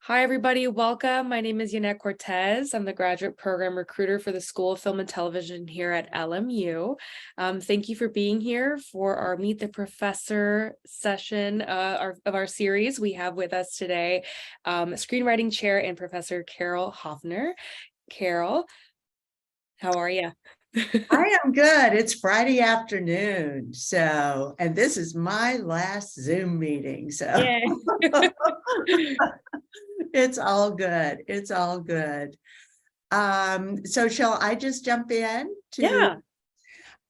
Hi, everybody. Welcome. My name is Yanette Cortez. I'm the graduate program recruiter for the School of Film and Television here at LMU. Thank you for being here for our Meet the Professor session of our series. We have with us today Screenwriting Chair and Professor Karol Hoeffner. Karol, how are you? I am good. It's Friday afternoon. And this is my last Zoom meeting. Yeah. It's all good. It's all good. So shall I just jump in Yeah.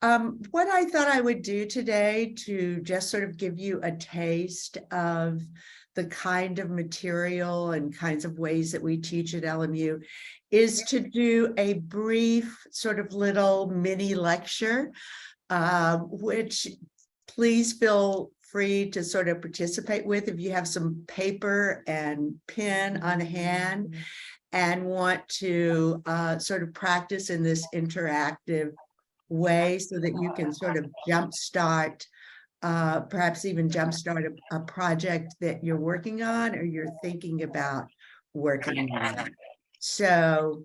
what I thought I would do today to just sort of give you a taste of the kind of material and kinds of ways that we teach at LMU is to do a brief sort of little mini lecture, which please feel free to sort of participate with if you have some paper and pen on hand and want to sort of practice in this interactive way so that you can sort of jumpstart, perhaps even jumpstart a project that you're working on or you're thinking about working on. So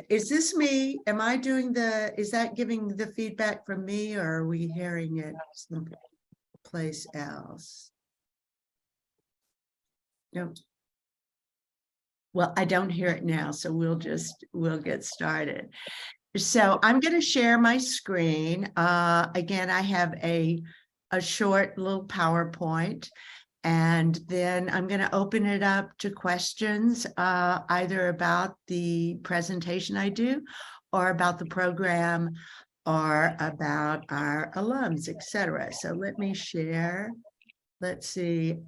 is this me? Am I doing is that giving the feedback from me, or are we hearing it someplace else? No. Well, I don't hear it now, so we'll get started. So I'm going to share my screen. Again, I have a short little PowerPoint, and then I'm going to open it up to questions, either about the presentation I do or about the program or about our alums, etc. So let me share. Let's see.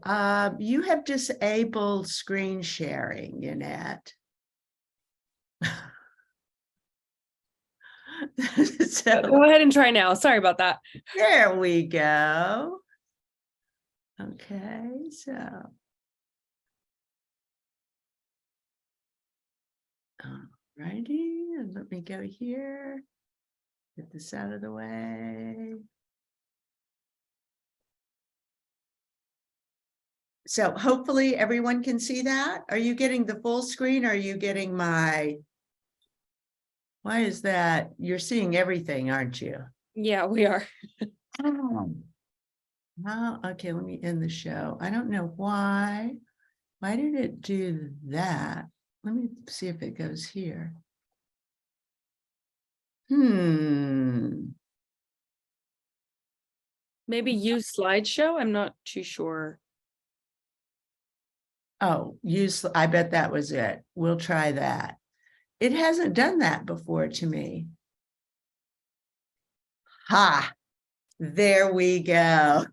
You have disabled screen sharing, Yanette. So go ahead and try now. Sorry about that. There we go. Okay, so. Alrighty, and let me go here. Get this out of the way. So hopefully everyone can see that. Are you getting the full screen, or are you getting my... Why is that? You're seeing everything, aren't you? Yeah, we are. Oh, okay, let me end the show. I don't know why. Why did it do that? Let me see if it goes here. Maybe use slideshow. I'm not too sure. Oh, I bet that was it. We'll try that. It hasn't done that before to me. Ha, there we go.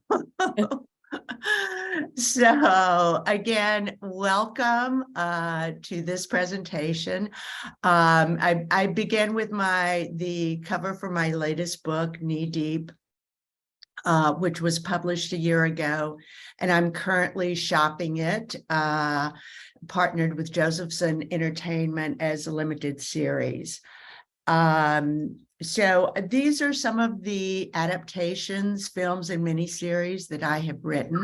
So again, welcome to this presentation. I began with the cover for my latest book, Knee Deep, which was published a year ago, and I'm currently shopping it, partnered with Josephson Entertainment as a limited series. So these are some of the adaptations, films, and miniseries that I have written.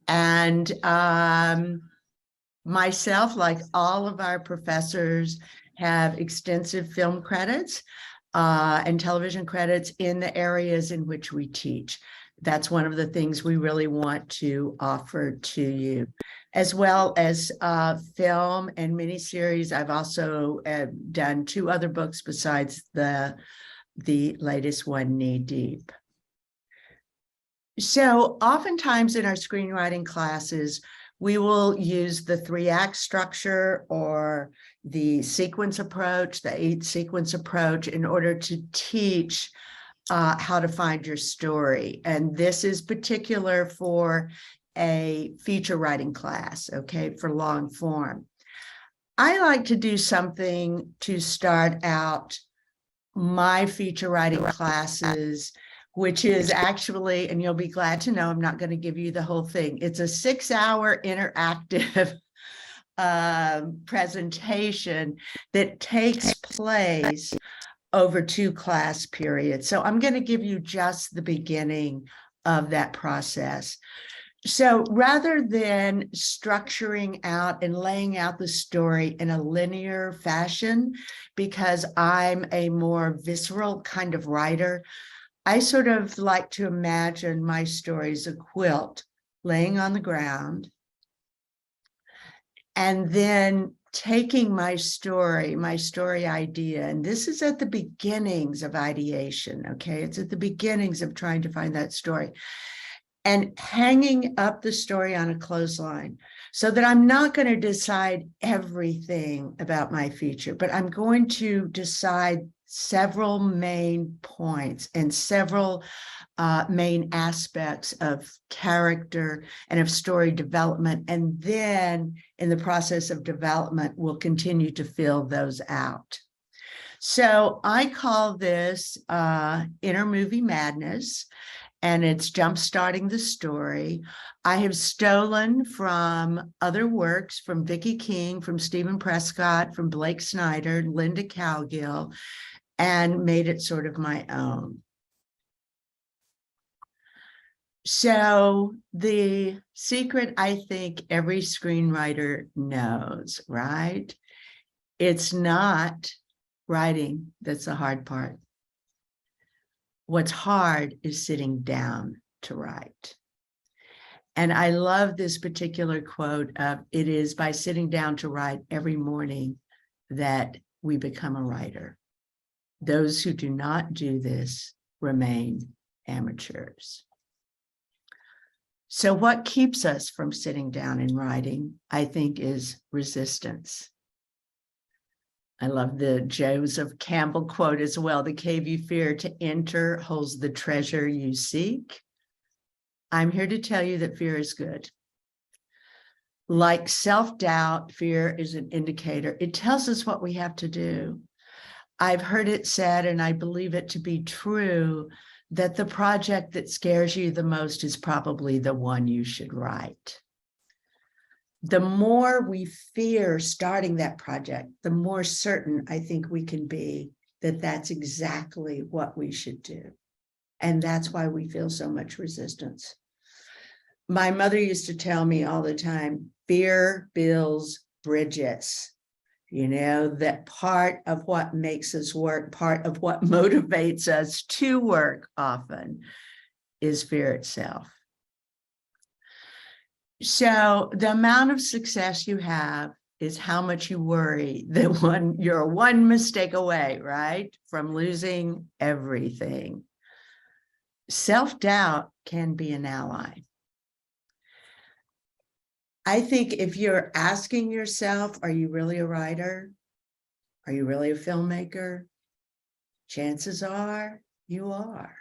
And myself, like all of our professors, have extensive film credits and television credits in the areas in which we teach. That's one of the things we really want to offer to you, as well as film and miniseries. I've also done 2 other books besides the latest one, Knee Deep. So oftentimes in our screenwriting classes, we will use the 3-act structure or the sequence approach, the 8-sequence approach, in order to teach how to find your story. And this is particular for a feature writing class, okay, for long form. I like to do something to start out my feature writing classes, which is actually, and you'll be glad to know, I'm not going to give you the whole thing. It's a 6-hour interactive presentation that takes place over 2 class periods. So I'm going to give you just the beginning of that process. So rather than structuring out and laying out the story in a linear fashion, because I'm a more visceral kind of writer, I sort of like to imagine my story as a quilt laying on the ground, and then taking my story idea, and this is at the beginnings of ideation, okay? It's at the beginnings of trying to find that story, and hanging up the story on a clothesline so that I'm not going to decide everything about my feature, but I'm going to decide several main points and several main aspects of character and of story development. And then in the process of development, we'll continue to fill those out. So I call this inner movie madness, and it's jump-starting the story. I have stolen from other works, from Vicki King, from Stephen Prescott, from Blake Snyder, Linda Cowgill, and made it sort of my own. So the secret, I think every screenwriter knows, right? It's not writing that's the hard part. What's hard is sitting down to write. And I love this particular quote of, it is by sitting down to write every morning that we become a writer. Those who do not do this remain amateurs. So what keeps us from sitting down and writing, I think, is resistance. I love the Joseph Campbell quote as well. The cave you fear to enter holds the treasure you seek. I'm here to tell you that fear is good. Like self-doubt, fear is an indicator. It tells us what we have to do. I've heard it said, and I believe it to be true, that the project that scares you the most is probably the one you should write. The more we fear starting that project, the more certain I think we can be that that's exactly what we should do. And that's why we feel so much resistance. My mother used to tell me all the time, fear builds bridges. You know, that part of what makes us work, part of what motivates us to work often is fear itself. So the amount of success you have is how much you worry that you're one mistake away, right, from losing everything. Self-doubt can be an ally. I think if you're asking yourself, are you really a writer? Are you really a filmmaker? Chances are you are.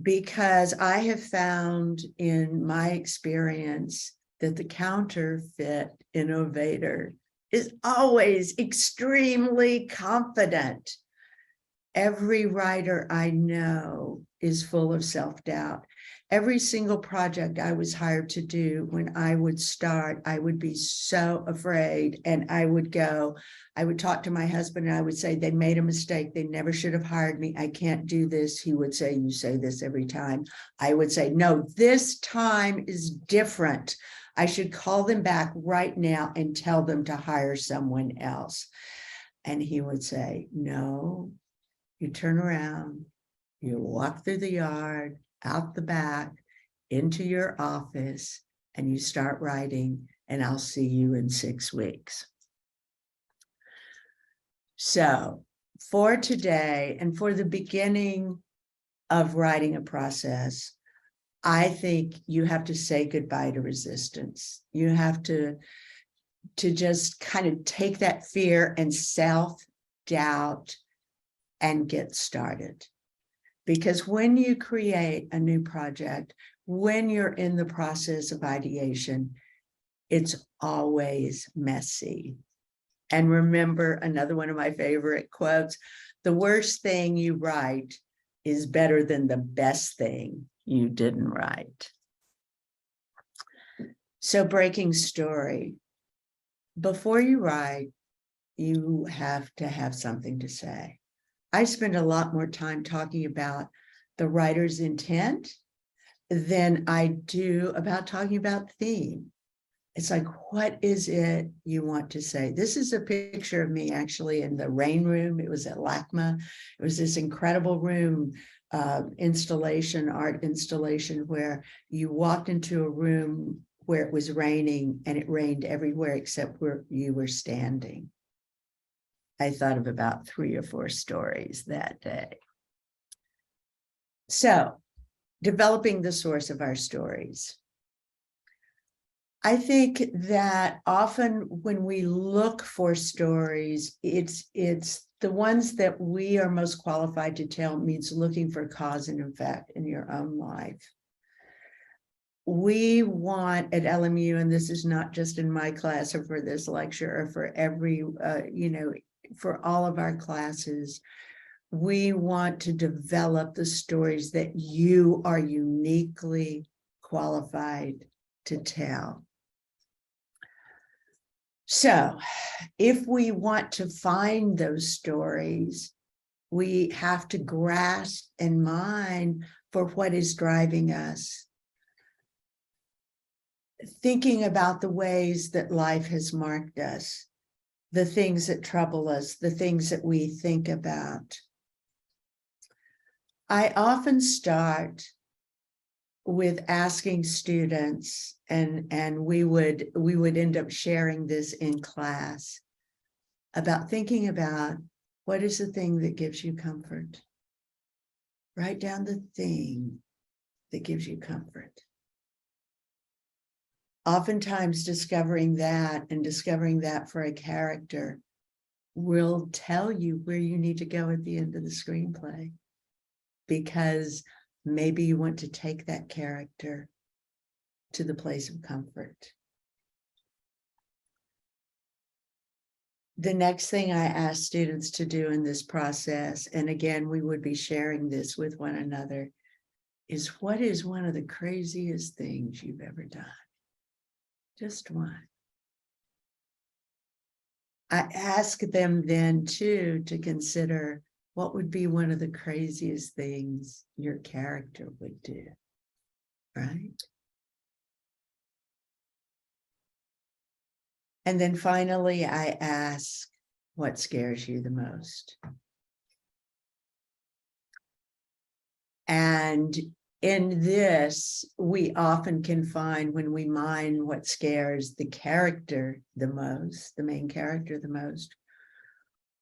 Because I have found in my experience that the counterfeit innovator is always extremely confident. Every writer I know is full of self-doubt. Every single project I was hired to do, when I would start, I would be so afraid, and I would talk to my husband and I would say, they made a mistake. They never should have hired me. I can't do this. He would say, you say this every time. I would say, no, this time is different. I should call them back right now and tell them to hire someone else. And he would say, no, you turn around, you walk through the yard, out the back, into your office, and you start writing, and I'll see you in 6 weeks. So for today and for the beginning of writing a process, I think you have to say goodbye to resistance. You have to just kind of take that fear and self-doubt and get started. Because when you create a new project, when you're in the process of ideation, it's always messy. And remember, another one of my favorite quotes, the worst thing you write is better than the best thing you didn't write. So breaking story. Before you write, you have to have something to say. I spend a lot more time talking about the writer's intent than I do about talking about theme. It's like, what is it you want to say? This is a picture of me actually in the rain room. It was at LACMA. It was this incredible room, art installation, where you walked into a room where it was raining and it rained everywhere except where you were standing. I thought of about 3 or 4 stories that day. So, developing the source of our stories. I think that often when we look for stories, it's the ones that we are most qualified to tell means looking for cause and effect in your own life. We want at LMU, and this is not just in my class or for this lecture or for every, for all of our classes, we want to develop the stories that you are uniquely qualified to tell. So if we want to find those stories, we have to grasp and mine for what is driving us. Thinking about the ways that life has marked us, the things that trouble us, the things that we think about. I often start with asking students, and we would end up sharing this in class, about thinking about what is the thing that gives you comfort. Write down the thing that gives you comfort. Oftentimes discovering that for a character will tell you where you need to go at the end of the screenplay, because maybe you want to take that character to the place of comfort. The next thing I ask students to do in this process, and again, we would be sharing this with one another, is what is one of the craziest things you've ever done? Just one. I ask them then too to consider what would be one of the craziest things your character would do, right? And then finally, I ask, what scares you the most? And in this, we often can find, when we mine what scares the character the most, the main character the most,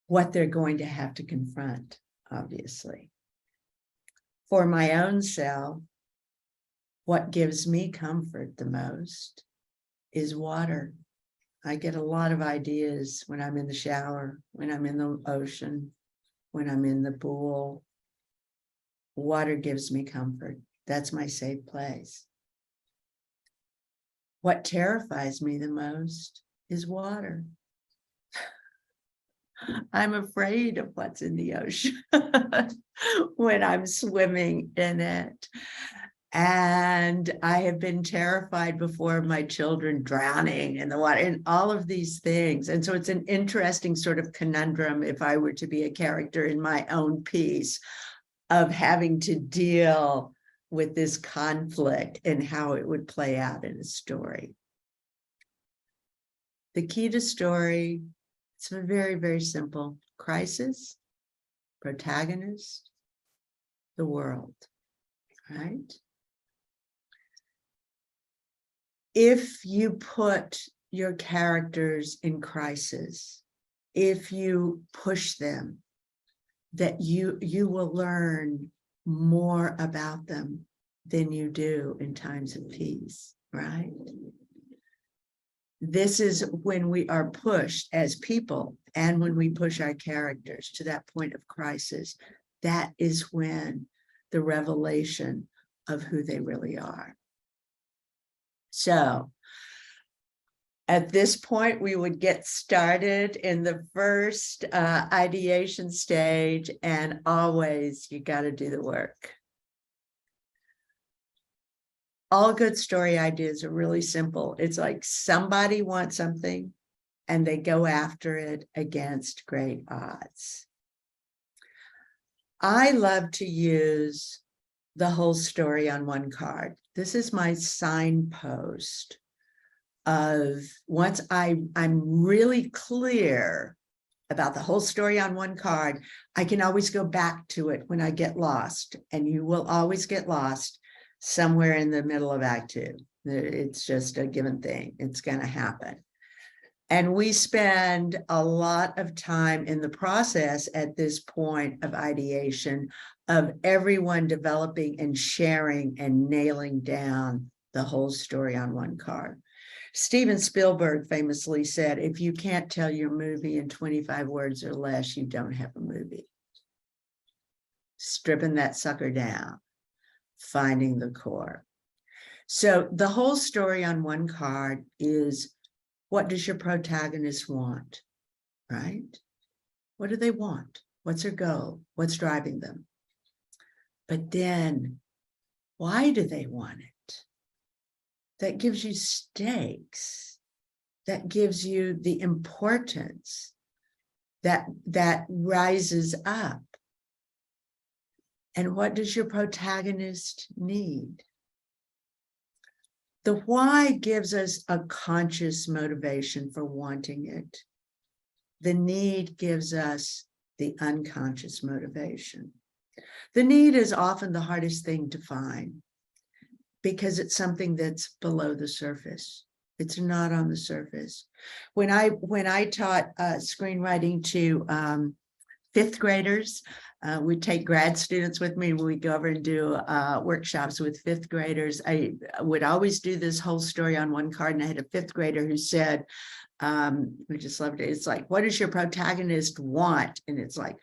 what they're going to have to confront, obviously. For my own self, what gives me comfort the most is water. I get a lot of ideas when I'm in the shower, when I'm in the ocean, when I'm in the pool. Water gives me comfort. That's my safe place. What terrifies me the most is water. I'm afraid of what's in the ocean when I'm swimming in it. And I have been terrified before of my children drowning in the water and all of these things. And so it's an interesting sort of conundrum, if I were to be a character in my own piece, of having to deal with this conflict and how it would play out in a story. The key to story, it's very, very simple. Crisis, protagonist, the world, right? If you put your characters in crisis, if you push them, that you will learn more about them than you do in times of peace, right? This is when we are pushed as people, and when we push our characters to that point of crisis, that is when the revelation of who they really are. So at this point, we would get started in the first ideation stage, and always you got to do the work. All good story ideas are really simple. It's like somebody wants something and they go after it against great odds. I love to use the whole story on one card. This is my signpost of once I'm really clear about the whole story on one card, I can always go back to it when I get lost, and you will always get lost somewhere in the middle of Act 2. It's just a given thing. It's going to happen. And we spend a lot of time in the process at this point of ideation of everyone developing and sharing and nailing down the whole story on one card. Steven Spielberg famously said, if you can't tell your movie in 25 words or less, you don't have a movie. Stripping that sucker down, finding the core. So the whole story on one card is, what does your protagonist want, right? What do they want? What's their goal? What's driving them? But then, why do they want it? That gives you stakes. That gives you the importance that rises up. And what does your protagonist need? The why gives us a conscious motivation for wanting it. The need gives us the unconscious motivation. The need is often the hardest thing to find because it's something that's below the surface. It's not on the surface. When I taught screenwriting to fifth graders, we'd take grad students with me. We'd go over and do workshops with fifth graders. I would always do this whole story on one card, and I had a fifth grader who said, we just loved it. It's like, what does your protagonist want? And it's like,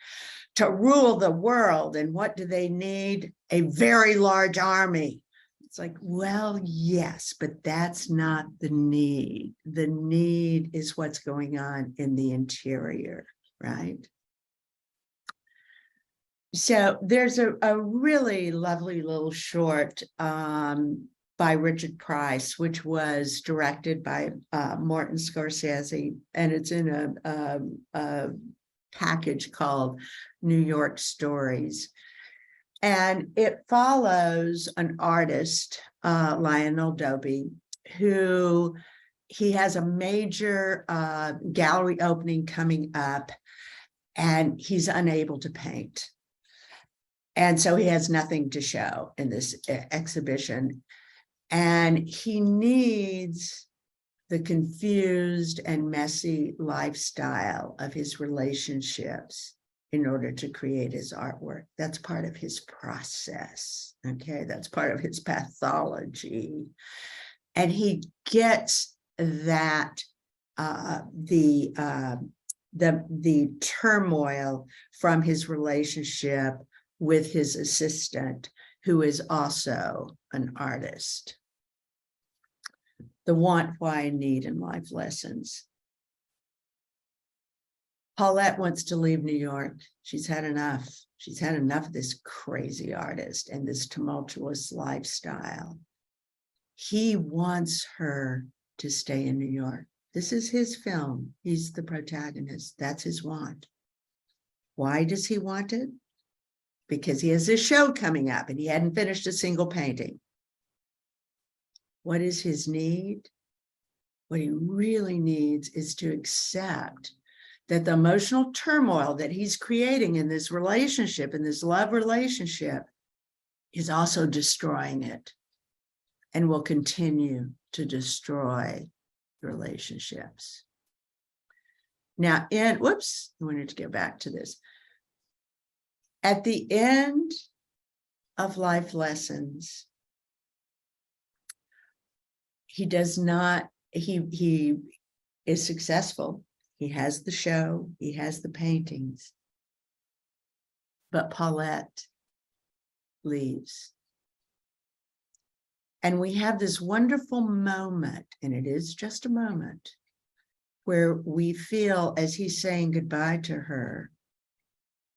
to rule the world. And what do they need? A very large army. It's like, well, yes, but that's not the need. The need is what's going on in the interior, right? So there's a really lovely little short by Richard Price, which was directed by Martin Scorsese, and it's in a package called New York Stories. And it follows an artist, Lionel Dobie, who he has a major gallery opening coming up, and he's unable to paint. And so he has nothing to show in this exhibition. And he needs the confused and messy lifestyle of his relationships in order to create his artwork. That's part of his process, okay? That's part of his pathology. And he gets that, the turmoil from his relationship with his assistant, who is also an artist. The want, why, need, and life lessons. Paulette wants to leave New York. She's had enough. She's had enough of this crazy artist and this tumultuous lifestyle. He wants her to stay in New York. This is his film. He's the protagonist. That's his want. Why does he want it? Because he has this show coming up and he hadn't finished a single painting. What is his need? What he really needs is to accept that the emotional turmoil that he's creating in this relationship, in this love relationship, is also destroying it and will continue to destroy relationships. Now, I wanted to get back to this. At the end of life lessons, he does not, he is successful. He has the show, he has the paintings, but Paulette leaves. And we have this wonderful moment, and it is just a moment, where we feel, as he's saying goodbye to her,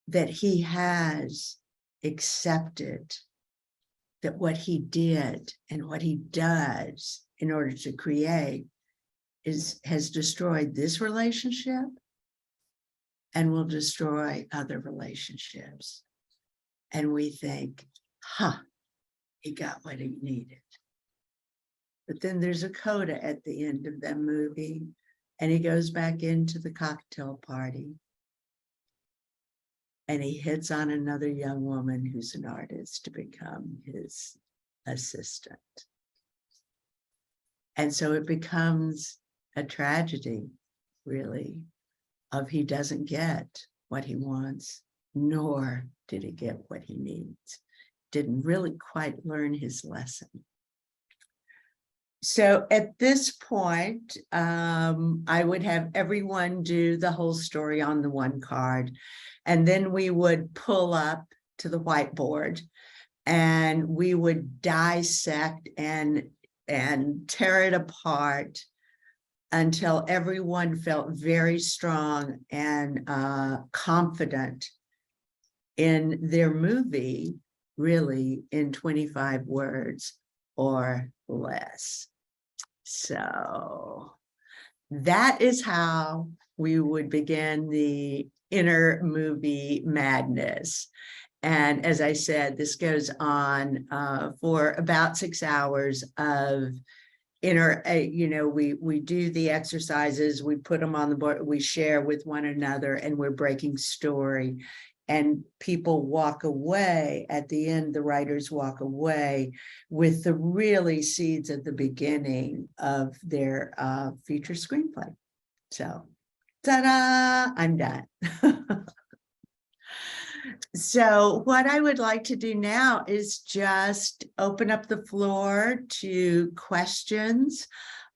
that he has accepted that what he did and what he does in order to create has destroyed this relationship and will destroy other relationships. And we think, he got what he needed. But then there's a coda at the end of that movie, and he goes back into the cocktail party, and he hits on another young woman who's an artist to become his assistant. And so it becomes a tragedy, really, of he doesn't get what he wants, nor did he get what he needs. Didn't really quite learn his lesson. So at this point, I would have everyone do the whole story on the one card, and then we would pull up to the whiteboard and we would dissect and tear it apart until everyone felt very strong and confident in their movie, really in 25 words or less. So that is how we would begin the inner movie madness. And as I said, this goes on for about 6 hours of inner, we do the exercises, we put them on the board, we share with one another, and we're breaking story. And people walk away at the end, the writers walk away with the really seeds at the beginning of their feature screenplay. So, ta-da, I'm done. So what I would like to do now is just open up the floor to questions,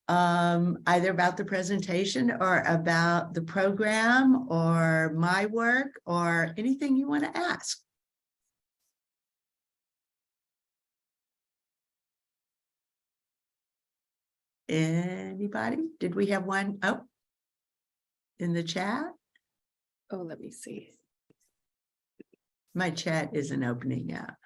either about the presentation or about the program or my work or anything you want to ask. Anybody? Did we have one? Oh, in the chat? Oh, let me see. My chat isn't opening up.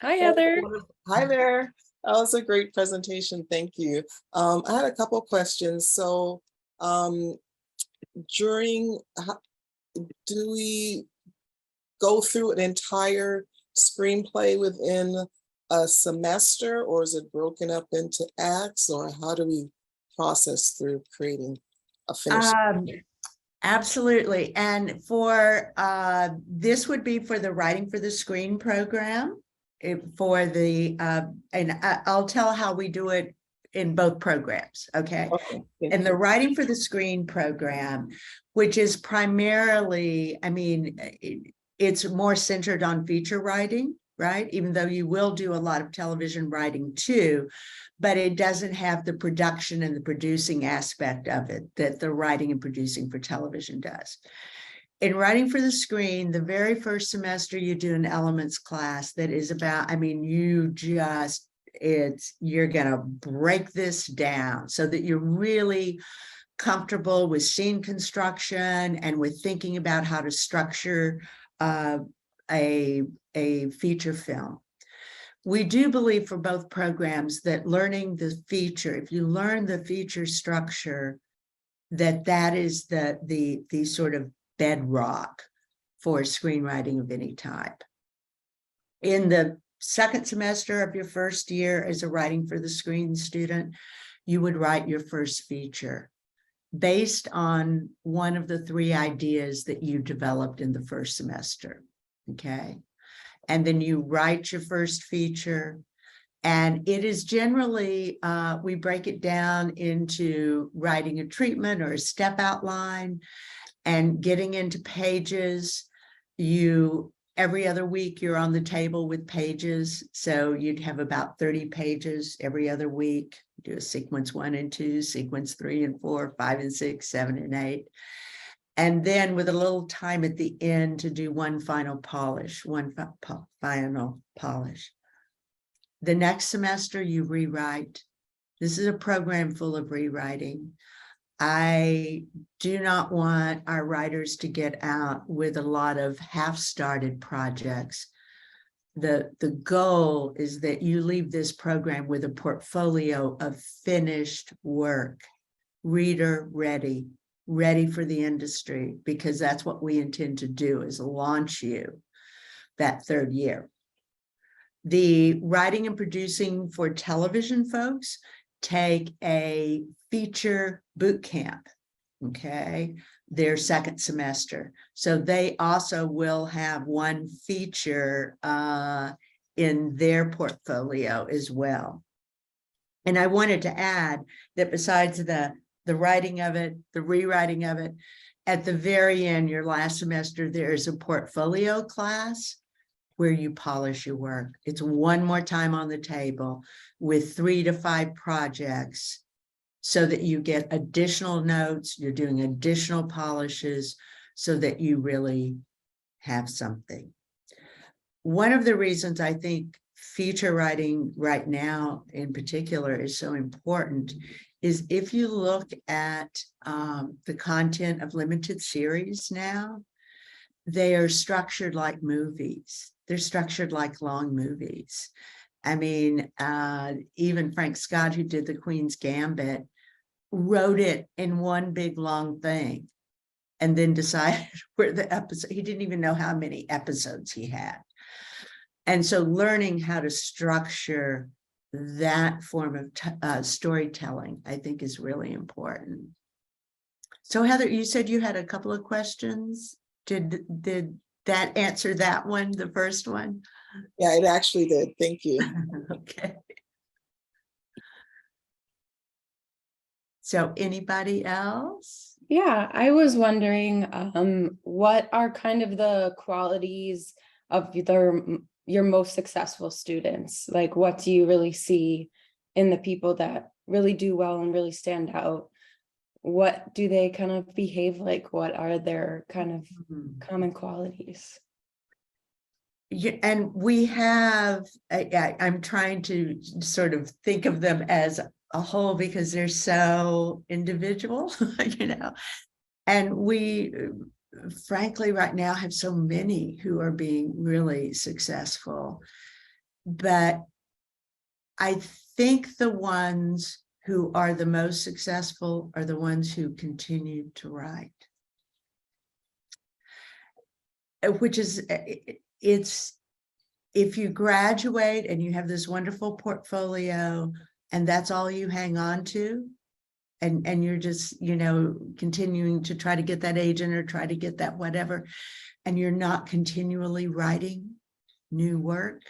Hi, Heather. Hi there. That was a great presentation. Thank you. I had a couple questions. So do we go through an entire screenplay within a semester, or is it broken up into acts, or how do we process through creating a finished? Absolutely. And for this would be for the Writing for the Screen program. I'll tell how we do it in both programs. Okay. And the Writing for the Screen program, which is primarily, it's more centered on feature writing, right? Even though you will do a lot of television writing too, but it doesn't have the production and the producing aspect of it that the writing and producing for television does. In Writing for the Screen, the very first semester you do an elements class that is about, you're gonna break this down so that you're really comfortable with scene construction and with thinking about how to structure a feature film. We do believe for both programs that learning the feature, if you learn the feature structure, that is the sort of bedrock for screenwriting of any type. In the second semester of your first year as a Writing for the Screen student, you would write your first feature based on one of the 3 ideas that you developed in the first semester, okay? And then you write your first feature, and it is generally, we break it down into writing a treatment or a step outline and getting into pages. Every other week you're on the table with pages. So you'd have about 30 pages every other week. Do a sequence 1 and 2, sequence 3 and 4, 5 and 6, 7 and 8. And then with a little time at the end to do one final polish. The next semester you rewrite. This is a program full of rewriting. I do not want our writers to get out with a lot of half-started projects. The goal is that you leave this program with a portfolio of finished work, reader ready for the industry, because that's what we intend to do, is launch you. that third year. The writing and producing for television folks take a feature boot camp, okay, their second semester. So they also will have one feature in their portfolio as well. And I wanted to add that besides the writing of it, the rewriting of it, at the very end, your last semester, there is a portfolio class where you polish your work. It's one more time on the table with 3 to 5 projects so that you get additional notes, you're doing additional polishes so that you really have something. One of the reasons I think feature writing right now in particular is so important is if you look at the content of limited series now, they are structured like movies. They're structured like long movies. I mean, even Frank Scott, who did The Queen's Gambit, wrote it in one big long thing and then decided where the episode, he didn't even know how many episodes he had. And so learning how to structure that form of storytelling, I think, is really important. So Heather, you said you had a couple of questions. Did that answer that one, the first one? Yeah, it actually did. Thank you. Okay. So anybody else? Yeah, I was wondering, what are kind of the qualities of your most successful students? Like, what do you really see in the people that really do well and really stand out? What do they kind of behave like? What are their kind of common qualities? Yeah, and we have, I'm trying to sort of think of them as a whole because they're so individual, you know, and we frankly right now have so many who are being really successful. But I think the ones who are the most successful are the ones who continue to write, which is, it's, if you graduate and you have this wonderful portfolio and that's all you hang on to, and you're just, you know, continuing to try to get that agent or try to get that whatever, and you're not continually writing new work,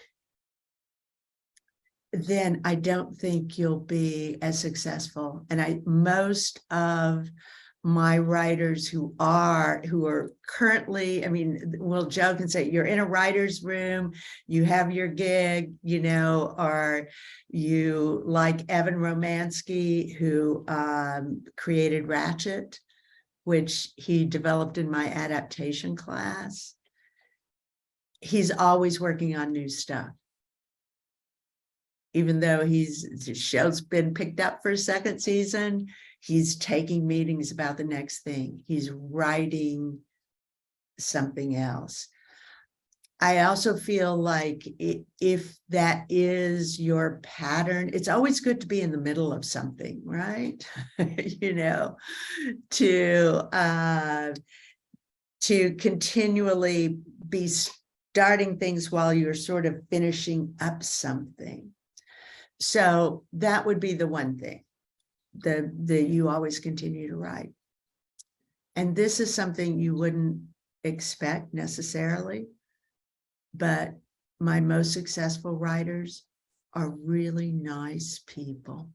then I don't think you'll be as successful. And most of my writers who are currently, I mean, we'll joke and say you're in a writer's room, you have your gig, you know, or you like Evan Romansky, who created Ratchet, which he developed in my adaptation class. He's always working on new stuff. Even though the show's been picked up for a second season, he's taking meetings about the next thing. He's writing something else. I also feel like if that is your pattern, it's always good to be in the middle of something, right? You know, to continually be starting things while you're sort of finishing up something. So that would be the one thing that you always continue to write. And this is something you wouldn't expect necessarily, but my most successful writers are really nice people.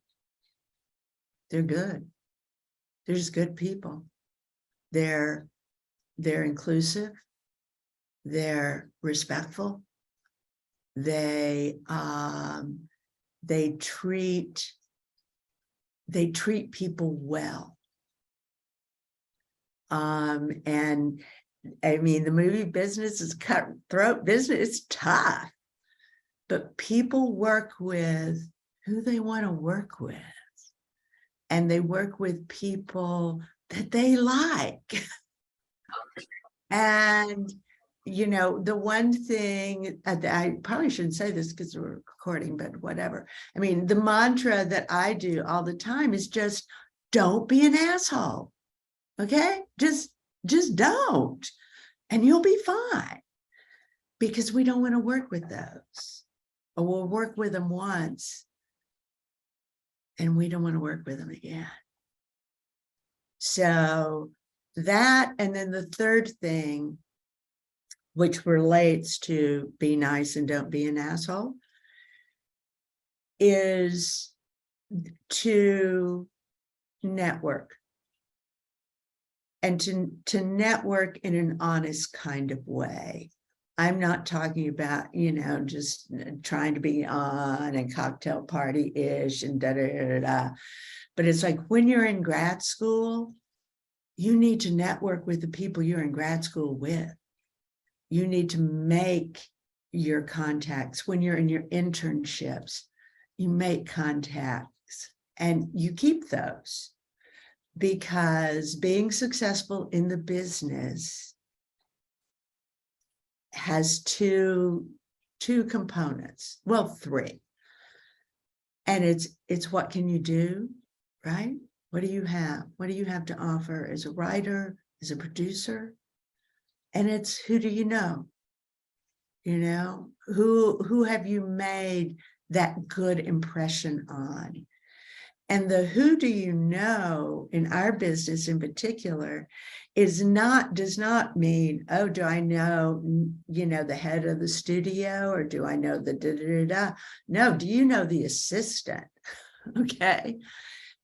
They're good. They're just good people. They're inclusive. They're respectful. They treat people well. And I mean, the movie business is cutthroat business. It's tough, but people work with who they want to work with, and they work with people that they like. And you know, the one thing, I probably shouldn't say this because we're recording, but whatever. I mean, the mantra that I do all the time is just don't be an asshole. Okay? Just don't, and you'll be fine. because we don't want to work with those, or we'll work with them once and we don't want to work with them again. So that, and then the third thing, which relates to be nice and don't be an asshole, is to network, and to network in an honest kind of way. I'm not talking about, just trying to be on and cocktail party-ish and da-da-da-da. But it's like when you're in grad school, you need to network with the people you're in grad school with. You need to make your contacts. When you're in your internships, you make contacts and you keep those, because being successful in the business has two components, well, three. And it's what can you do, right? What do you have? What do you have to offer as a writer, as a producer? And it's who do you know? Who have you made that good impression on? And the who do you know in our business in particular does not mean, oh, do I know, the head of the studio, or do I know the da-da-da-da? No, do you know the assistant? Okay.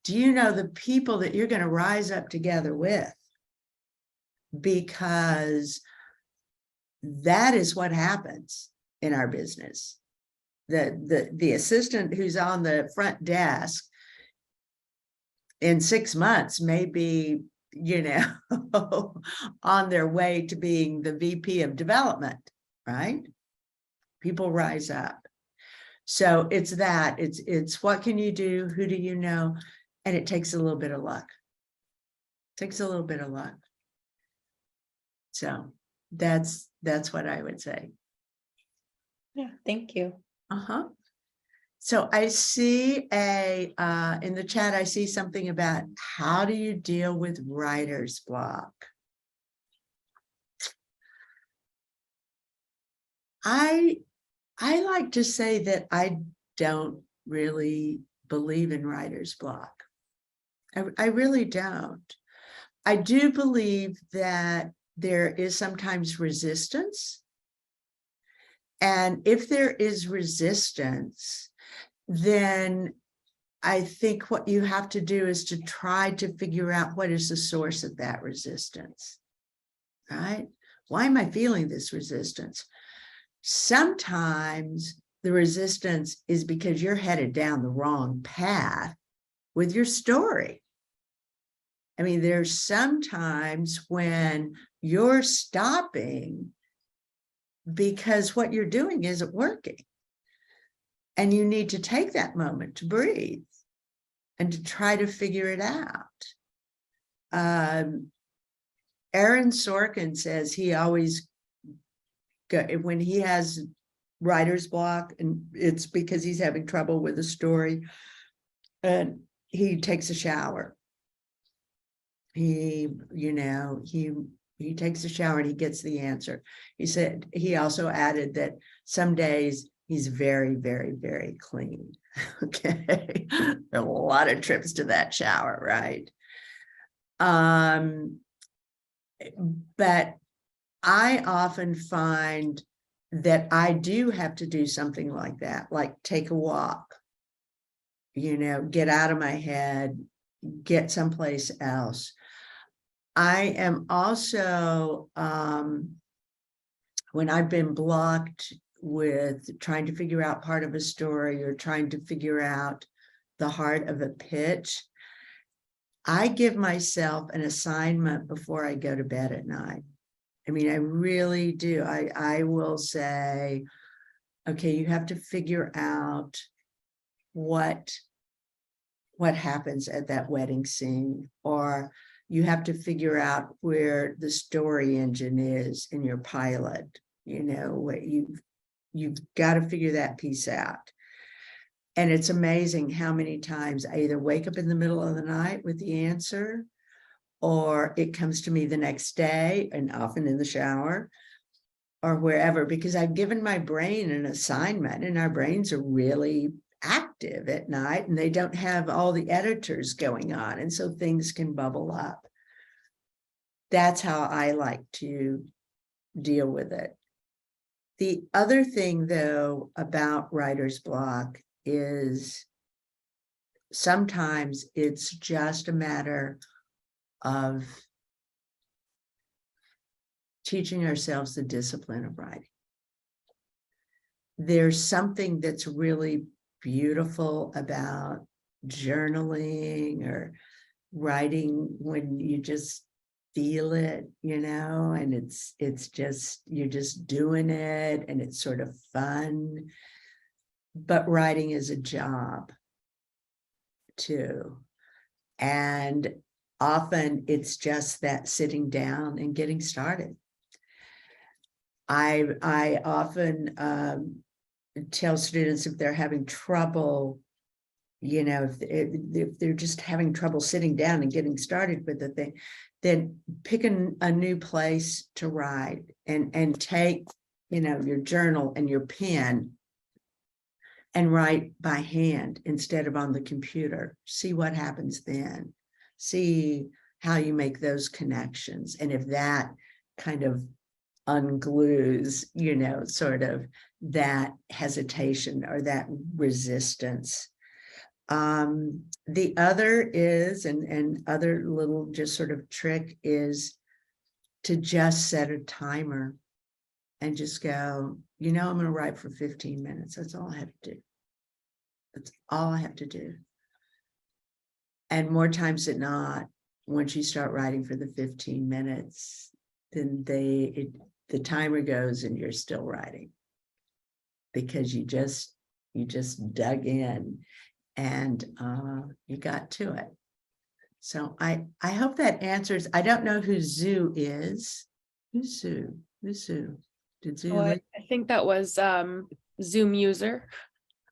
Do you know the people that you're going to rise up together with? Because that is what happens in our business. The assistant who's on the front desk in 6 months may be, on their way to being the VP of development, right? People rise up. So it's that, it's what can you do? Who do you know? And it takes a little bit of luck. So that's what I would say. Yeah, thank you. So I see in the chat, I see something about how do you deal with writer's block? I like to say that I don't really believe in writer's block. I really don't. I do believe that there is sometimes resistance. And if there is resistance, then I think what you have to do is to try to figure out what is the source of that resistance, right? Why am I feeling this resistance? Sometimes the resistance is because you're headed down the wrong path with your story. I mean, there's sometimes when you're stopping because what you're doing isn't working. And you need to take that moment to breathe and to try to figure it out. Aaron Sorkin says he always, when he has writer's block, and it's because he's having trouble with a story, and he takes a shower. He takes a shower and he gets the answer. He said, he also added that some days he's very, very, very clean. Okay. A lot of trips to that shower, right? But I often find that I do have to do something like that, like take a walk, get out of my head, get someplace else. I am also, when I've been blocked with trying to figure out part of a story or trying to figure out the heart of a pitch, I give myself an assignment before I go to bed at night. I mean, I really do. I will say, okay, you have to figure out what happens at that wedding scene, or you have to figure out where the story engine is in your pilot. What you've got to figure that piece out. And it's amazing how many times I either wake up in the middle of the night with the answer, or it comes to me the next day, and often in the shower, or wherever, because I've given my brain an assignment, and our brains are really active at night and they don't have all the editors going on. And so things can bubble up. That's how I like to deal with it. The other thing, though, about writer's block is sometimes it's just a matter of teaching ourselves the discipline of writing. There's something that's really beautiful about journaling or writing when you just feel it, and it's just, you're just doing it and it's sort of fun. But writing is a job too. And often it's just that sitting down and getting started. I often tell students, if they're having trouble, if they're just having trouble sitting down and getting started with the thing, then pick a new place to write and take, your journal and your pen and write by hand instead of on the computer. See what happens then. See how you make those connections. And if that kind of unglues, sort of that hesitation or that resistance. The other is, and other little just sort of trick is to just set a timer and just go, I'm going to write for 15 minutes. That's all I have to do. That's all I have to do. And more times than not, once you start writing for the 15 minutes, then the timer goes and you're still writing because you just dug in and you got to it. So I hope that answers. I don't know who Zoo is. Who's Zoo? Who's Zoo? Did Zoo? I think that was Zoom user.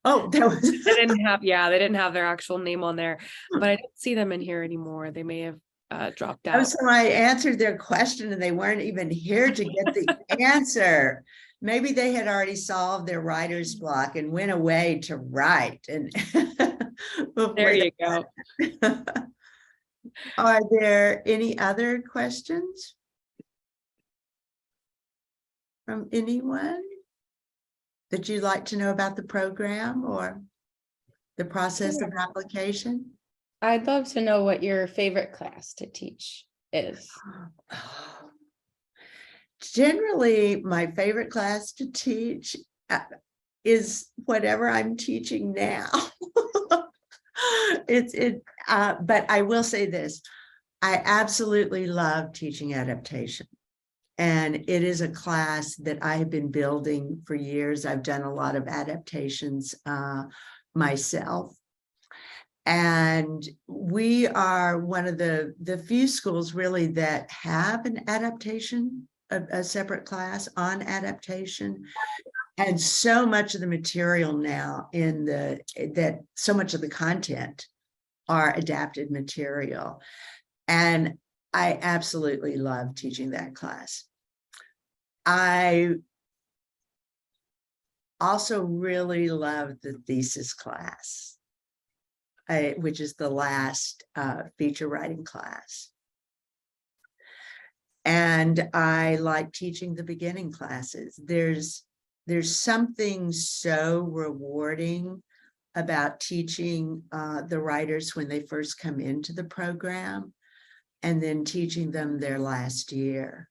Oh, that was. They didn't have their actual name on there, but I don't see them in here anymore. They may have dropped out. Oh, so I answered their question and they weren't even here to get the answer. Maybe they had already solved their writer's block and went away to write. And there you go. Are there any other questions from anyone that you'd like to know about the program or the process of application? I'd love to know what your favorite class to teach is. Generally, my favorite class to teach is whatever I'm teaching now. But I will say this, I absolutely love teaching adaptation. And it is a class that I have been building for years. I've done a lot of adaptations myself. And we are one of the few schools really that have an adaptation, a separate class on adaptation. And so much of the material now so much of the content are adapted material. And I absolutely love teaching that class. I also really love the thesis class, which is the last feature writing class. And I like teaching the beginning classes. There's something so rewarding about teaching the writers when they first come into the program and then teaching them their last year.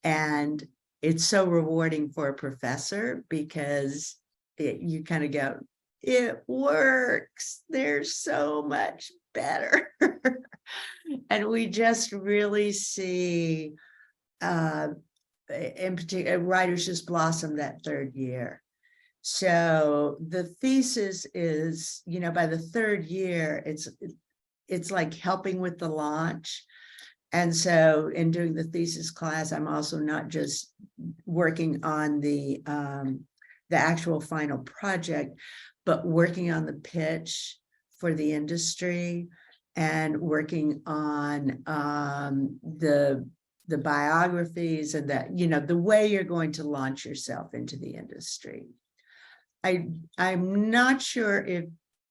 And it's so rewarding for a professor because you kind of go, it works. They're so much better. And we just really see, in particular, writers just blossom that third year. So the thesis is, by the third year, it's like helping with the launch. And so in doing the thesis class, I'm also not just working on the actual final project, but working on the pitch for the industry and working on the the biographies and that, the way you're going to launch yourself into the industry. I'm not sure if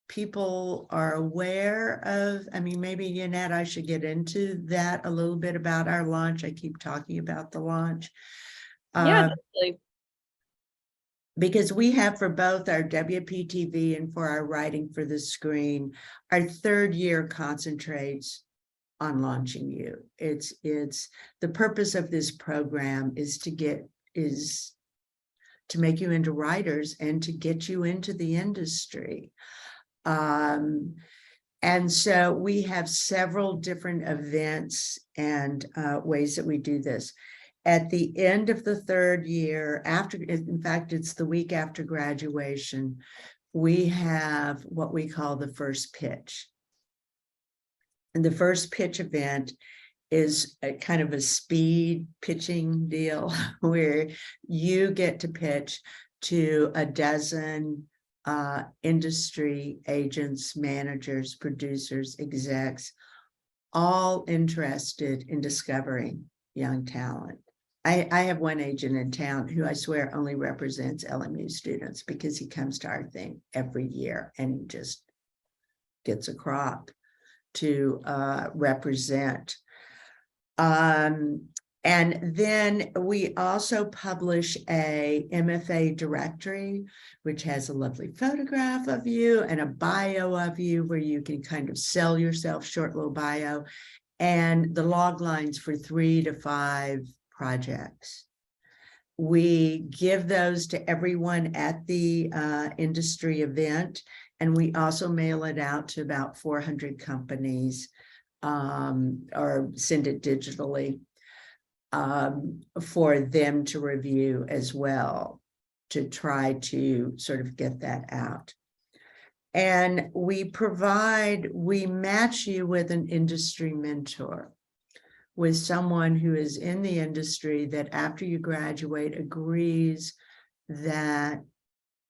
people are aware of, maybe Yannette, I should get into that a little bit about our launch. I keep talking about the launch. Yeah, definitely. Because we have, for both our WPTV and for our Writing for the Screen, our third year concentrates on launching you. It's the purpose of this program is to make you into writers and to get you into the industry. And so we have several different events and ways that we do this. At the end of the third year, in fact, it's the week after graduation, we have what we call the first pitch. And the first pitch event is a kind of a speed pitching deal where you get to pitch to a dozen industry agents, managers, producers, execs, all interested in discovering young talent. I have one agent in town who I swear only represents LMU students because he comes to our thing every year and just gets a crop to represent. And then we also publish a MFA directory, which has a lovely photograph of you and a bio of you where you can kind of sell yourself, short little bio, and the log lines for 3 to 5 projects. We give those to everyone at the industry event, and we also mail it out to about 400 companies or send it digitally for them to review as well, to try to sort of get that out. And we match you with an industry mentor, with someone who is in the industry that after you graduate agrees that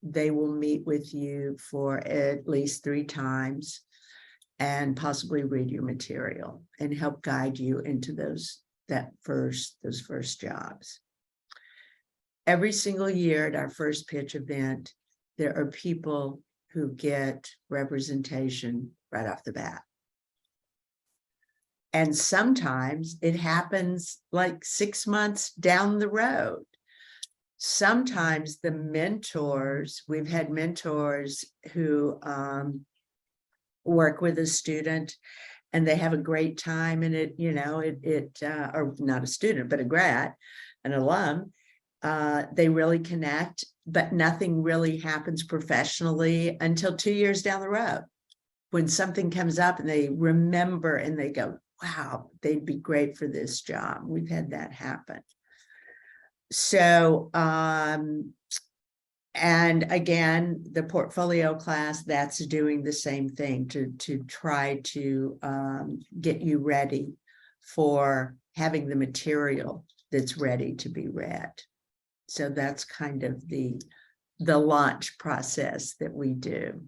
they will meet with you for at least 3 times and possibly read your material and help guide you into those first jobs. Every single year at our first pitch event, there are people who get representation right off the bat. And sometimes it happens like 6 months down the road. Sometimes the mentors, we've had mentors who work with a student and they have a great time in it, or not a student, but a grad, an alum, they really connect, but nothing really happens professionally until 2 years down the road, when something comes up and they remember and they go, wow, they'd be great for this job. We've had that happen. So, and again, the portfolio class, that's doing the same thing to try to get you ready for having the material that's ready to be read. So that's kind of the launch process that we do.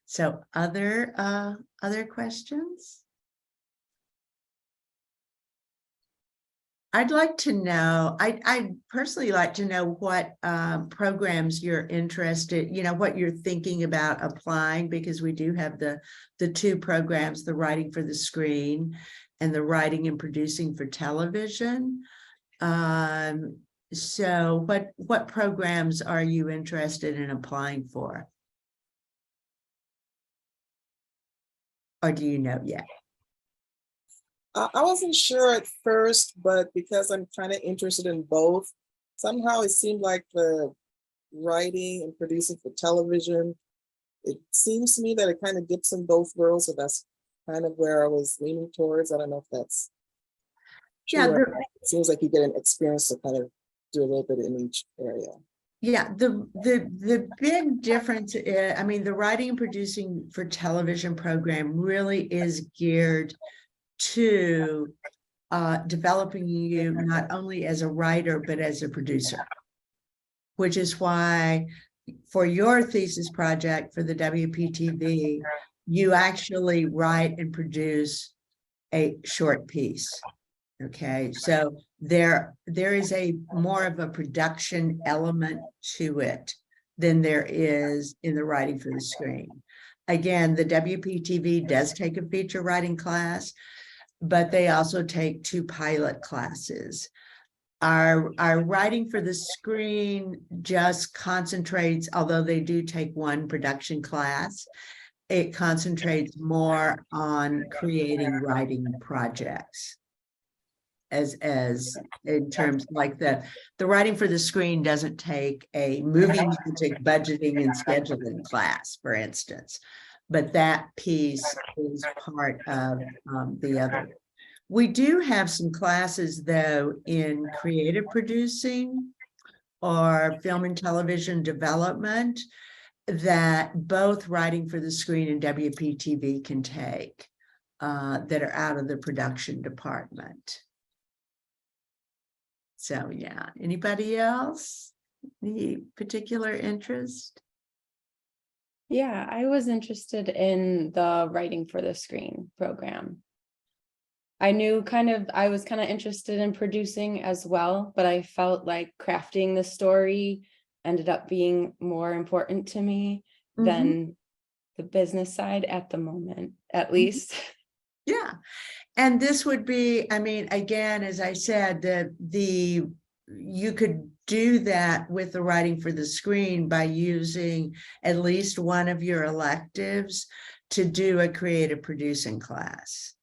So other questions? I'd like to know, I'd personally like to know what programs you're interested, what you're thinking about applying, because we do have the 2 programs, the Writing for the Screen and the Writing and Producing for Television. So what programs are you interested in applying for? Or do you know yet? I wasn't sure at first, but because I'm kind of interested in both, somehow it seemed like the writing and producing for television, it seems to me that it kind of dips in both worlds. So that's kind of where I was leaning towards. I don't know if that's true. Yeah, It seems like you get an experience to kind of do a little bit in each area. Yeah, the big difference is, the Writing and Producing for Television program really is geared to developing you not only as a writer, but as a producer, which is why for your thesis project for the WPTV, you actually write and produce a short piece. Okay, so there is a more of a production element to it than there is in the writing for the screen. Again, the WPTV does take a feature writing class, but they also take 2 pilot classes. Our writing for the screen just concentrates, although they do take 1 production class, it concentrates more on creating writing projects. As in terms like the writing for the screen doesn't take a movie magic budgeting and scheduling class, for instance, but that piece is part of the other. We do have some classes though in creative producing or film and television development that both writing for the screen and WPTV can take that are out of the production department. So yeah, anybody else? Any particular interest? Yeah, I was interested in the writing for the screen program. I was kind of interested in producing as well, but I felt like crafting the story ended up being more important to me than the business side at the moment, at least. Yeah. And this would be, I mean, again, as I said, you could do that with the writing for the screen by using at least one of your electives to do a creative producing class.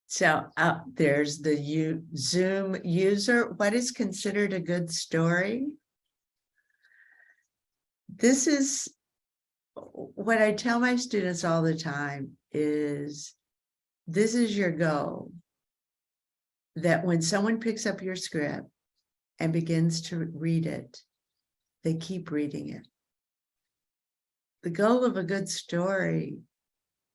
So there's the Zoom user. What is considered a good story? This is what I tell my students all the time is this is your goal. That when someone picks up your script and begins to read it, they keep reading it. The goal of a good story,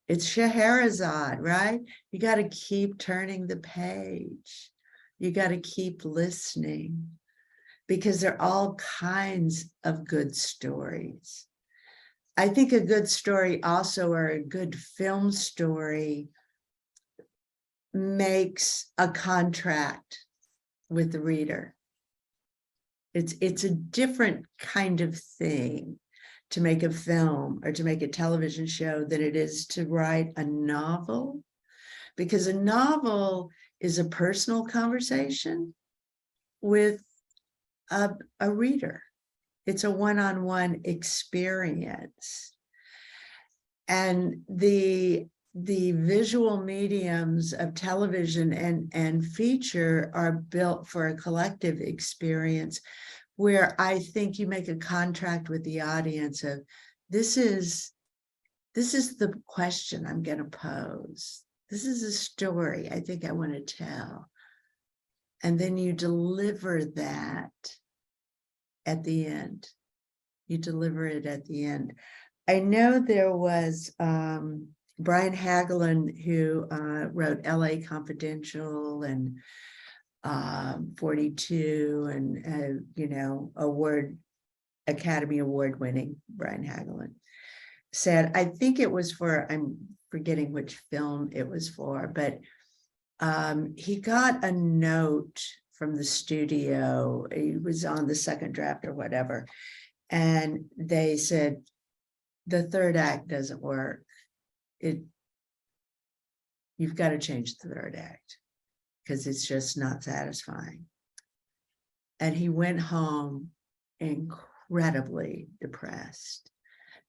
it's Scheherazade, right? You got to keep turning the page. You got to keep listening because there are all kinds of good stories. I think a good story also, or a good film story, makes a contract with the reader. It's a different kind of thing to make a film or to make a television show than it is to write a novel, because a novel is a personal conversation with a reader. It's a one-on-one experience. And the visual mediums of television and feature are built for a collective experience where I think you make a contract with the audience of this is the question I'm going to pose. This is a story I think I want to tell. And then you deliver that at the end. You deliver it at the end. I know there was Brian Hagelin, who wrote LA Confidential and 42 and, Academy Award winning Brian Hagelin said, I think it was for, I'm forgetting which film it was for, but he got a note from the studio. He was on the second draft or whatever. And they said, the third act doesn't work. You've got to change the third act because it's just not satisfying. And he went home incredibly depressed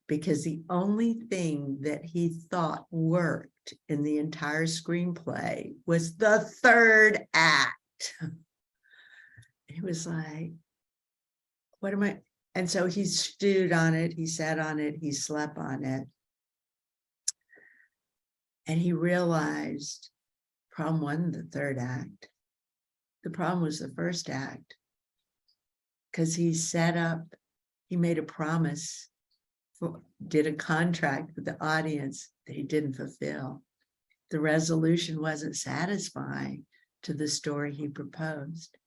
because the only thing that he thought worked in the entire screenplay was the third act. He was like, what am I? And so he stewed on it, he sat on it, he slept on it. And he realized problem wasn't the third act. The problem was the first act. Because he made a promise, did a contract with the audience that he didn't fulfill. The resolution wasn't satisfying to the story he proposed.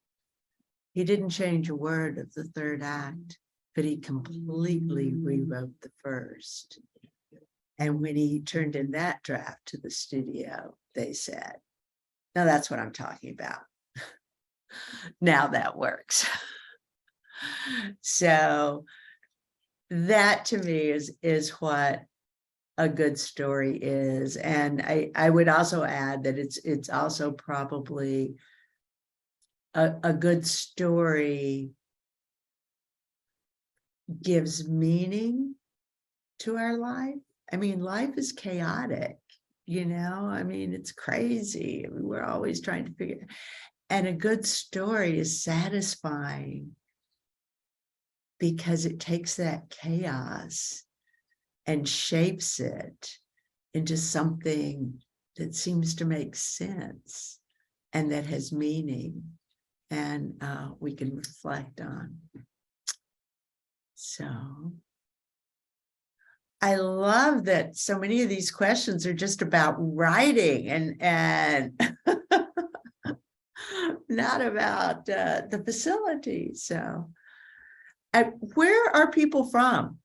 He didn't change a word of the third act, but he completely rewrote the first. And when he turned in that draft to the studio, they said, "No, that's what I'm talking about." Now that works. So that to me is what a good story is. And I would also add that it's also probably a good story gives meaning to our life. I mean, life is chaotic, I mean, it's crazy. I mean, we're always trying to figure, and a good story is satisfying because it takes that chaos and shapes it into something that seems to make sense and that has meaning, and we can reflect on. So I love that so many of these questions are just about writing and not about the facility. So where are people from?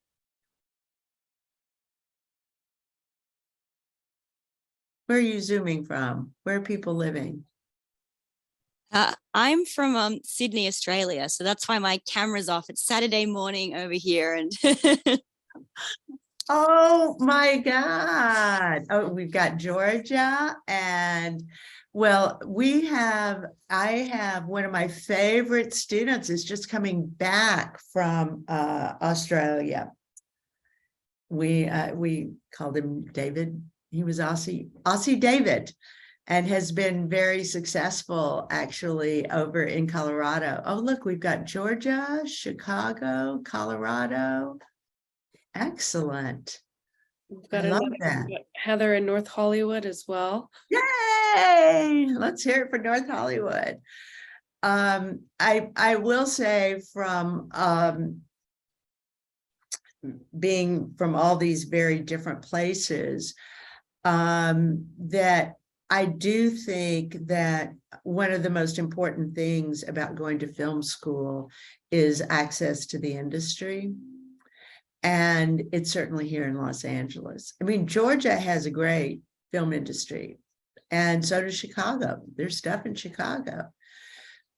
Where are you Zooming from? Where are people living? I'm from Sydney, Australia, so that's why my camera's off. It's Saturday morning over here, and Oh my God. Oh, we've got Georgia, and well, I have one of my favorite students is just coming back from Australia. We called him David. He was Aussie David, and has been very successful actually over in Colorado. Oh, look, we've got Georgia, Chicago, Colorado. Excellent. We've got I love another that. Heather in North Hollywood as well. Yay! Let's hear it for North Hollywood. I will say from being from all these very different places, that I do think that one of the most important things about going to film school is access to the industry. And it's certainly here in Los Angeles. I mean, Georgia has a great film industry, and so does Chicago. There's stuff in Chicago,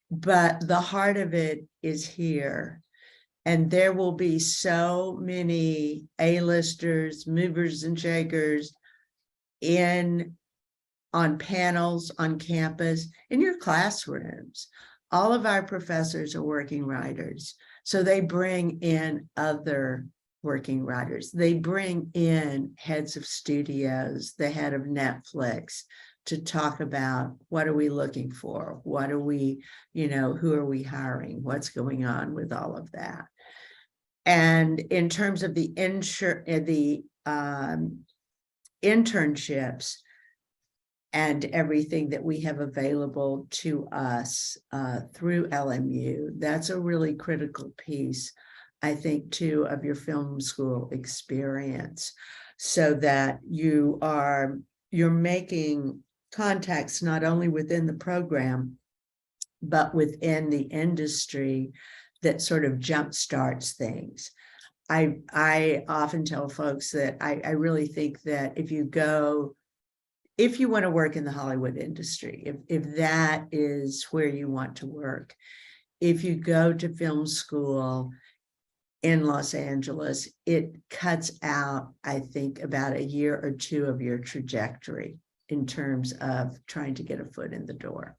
but the heart of it is here. And there will be so many A-listers, movers and shakers on panels, on campus, in your classrooms. All of our professors are working writers. So they bring in other working writers. They bring in heads of studios, the head of Netflix, to talk about what are we looking for? What are we, who are we hiring? What's going on with all of that? And in terms of the internships and everything that we have available to us through LMU, that's a really critical piece, I think, too, of your film school experience, so that you're making contacts not only within the program, but within the industry that sort of jumpstarts things. I often tell folks that I really think that if you want to work in the Hollywood industry, if that is where you want to work, if you go to film school in Los Angeles, it cuts out, I think, about a year or two of your trajectory in terms of trying to get a foot in the door,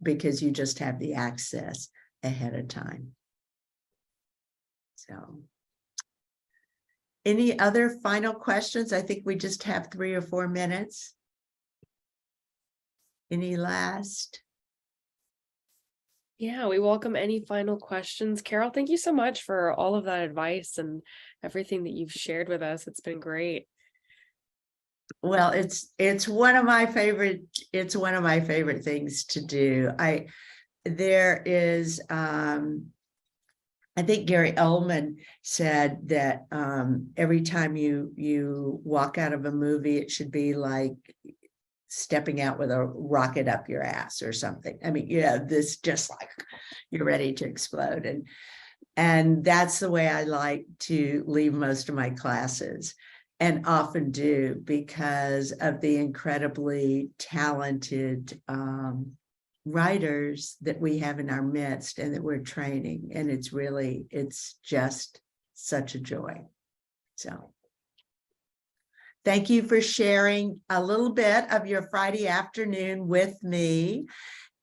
because you just have the access ahead of time. So, any other final questions? I think we just have 3 or 4 minutes. Any last? Yeah, we welcome any final questions. Carol, thank you so much for all of that advice and everything that you've shared with us. It's been great. Well, it's one of my favorite things to do. There is I think Gary Oldman said that every time you walk out of a movie, it should be like stepping out with a rocket up your ass or something. I mean, this just like you're ready to explode. And that's the way I like to leave most of my classes. and often do, because of the incredibly talented writers that we have in our midst and that we're training. And it's just such a joy. So thank you for sharing a little bit of your Friday afternoon with me.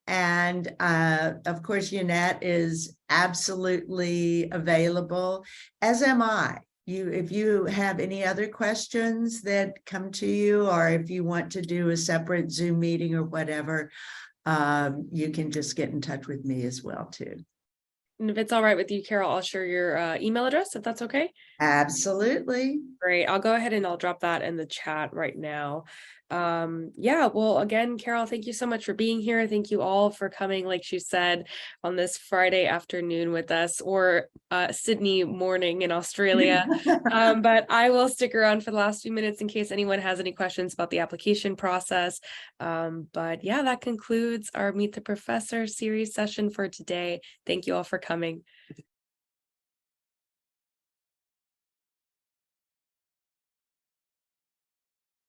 And of course, Yannette is absolutely available, as am I. If you have any other questions that come to you, or if you want to do a separate Zoom meeting or whatever, you can just get in touch with me as well, too. And if it's all right with you, Carol, I'll share your email address if that's okay. Absolutely. Great. I'll go ahead and I'll drop that in the chat right now. Yeah, well, again, Carol, thank you so much for being here. Thank you all for coming, like she said, on this Friday afternoon with us, or Sydney morning in Australia. But I will stick around for the last few minutes in case anyone has any questions about the application process. But yeah, that concludes our Meet the Professor series session for today. Thank you all for coming.